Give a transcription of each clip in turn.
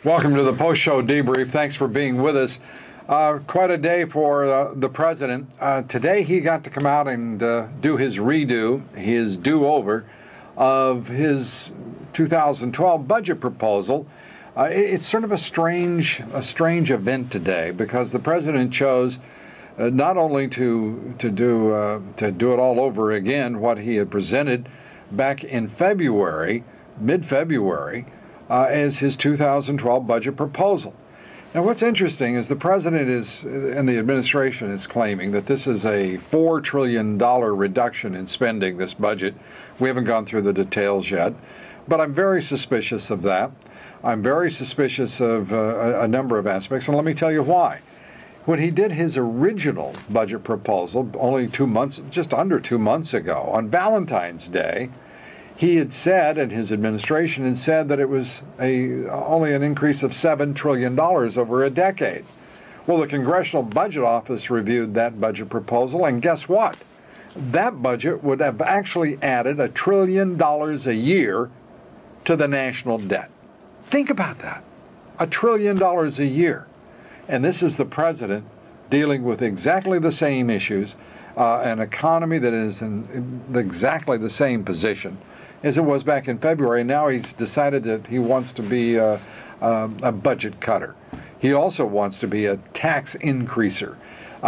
Welcome to the post-show debrief. Thanks for being with us. Quite a day for the president. Today he got to come out and do his redo, his do-over of his 2012 budget proposal. It's sort of a strange event today because the president chose not only to do it all over again, what he had presented back in February, mid-February, as his 2012 budget proposal. Now, what's interesting is the president and the administration is claiming that this is a $4 trillion reduction in spending, this budget. We haven't gone through the details yet, but I'm very suspicious of that. I'm very suspicious of a number of aspects, and let me tell you why. When he did his original budget proposal only just under 2 months ago, on Valentine's Day, he had said, and his administration had said, that it was only an increase of $7 trillion over a decade. Well, the Congressional Budget Office reviewed that budget proposal, and guess what? That budget would have actually added $1 trillion a year to the national debt. Think about that. $1 trillion a year. And this is the president dealing with exactly the same issues, an economy that is in exactly the same position as it was back in February. Now he's decided that he wants to be a budget cutter. He also wants to be a tax increaser.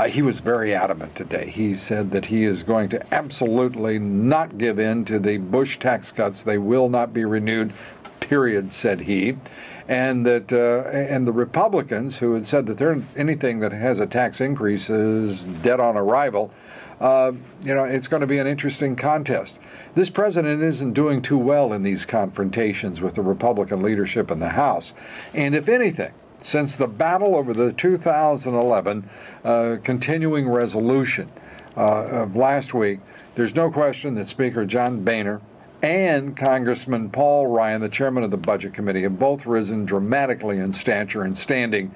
He was very adamant today. He said that he is going to absolutely not give in to the Bush tax cuts. They will not be renewed, period, said he. And that and the Republicans, who had said that anything that has a tax increase is dead on arrival, it's going to be an interesting contest. This president isn't doing too well in these confrontations with the Republican leadership in the House. And if anything, since the battle over the 2011 continuing resolution of last week, there's no question that Speaker John Boehner and Congressman Paul Ryan, the chairman of the Budget Committee, have both risen dramatically in stature and standing.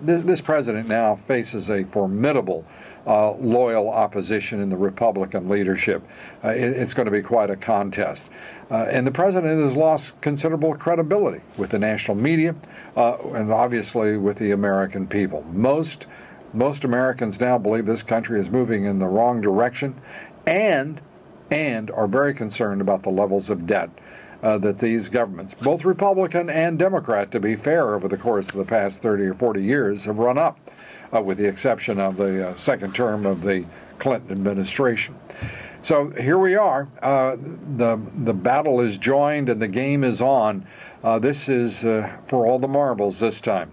This president now faces a formidable loyal opposition in the Republican leadership. It's going to be quite a contest. And the president has lost considerable credibility with the national media and obviously with the American people. Most Americans now believe this country is moving in the wrong direction and are very concerned about the levels of debt that these governments, both Republican and Democrat, to be fair, over the course of the past 30 or 40 years, have run up, with the exception of the second term of the Clinton administration. So here we are. The battle is joined and the game is on. This is for all the marbles this time.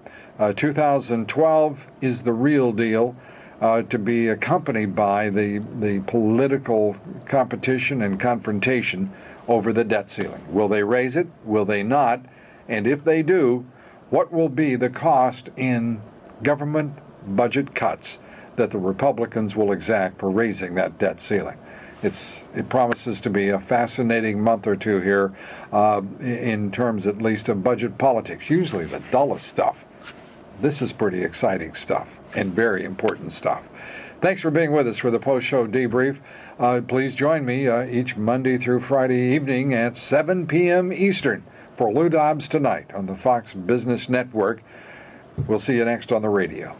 2012 is the real deal. To be accompanied by the political competition and confrontation over the debt ceiling. Will they raise it? Will they not? And if they do, what will be the cost in government budget cuts that the Republicans will exact for raising that debt ceiling? It promises to be a fascinating month or two here in terms at least of budget politics, usually the dullest stuff. This is pretty exciting stuff and very important stuff. Thanks for being with us for the post-show debrief. Please join me each Monday through Friday evening at 7 p.m. Eastern for Lou Dobbs Tonight on the Fox Business Network. We'll see you next on the radio.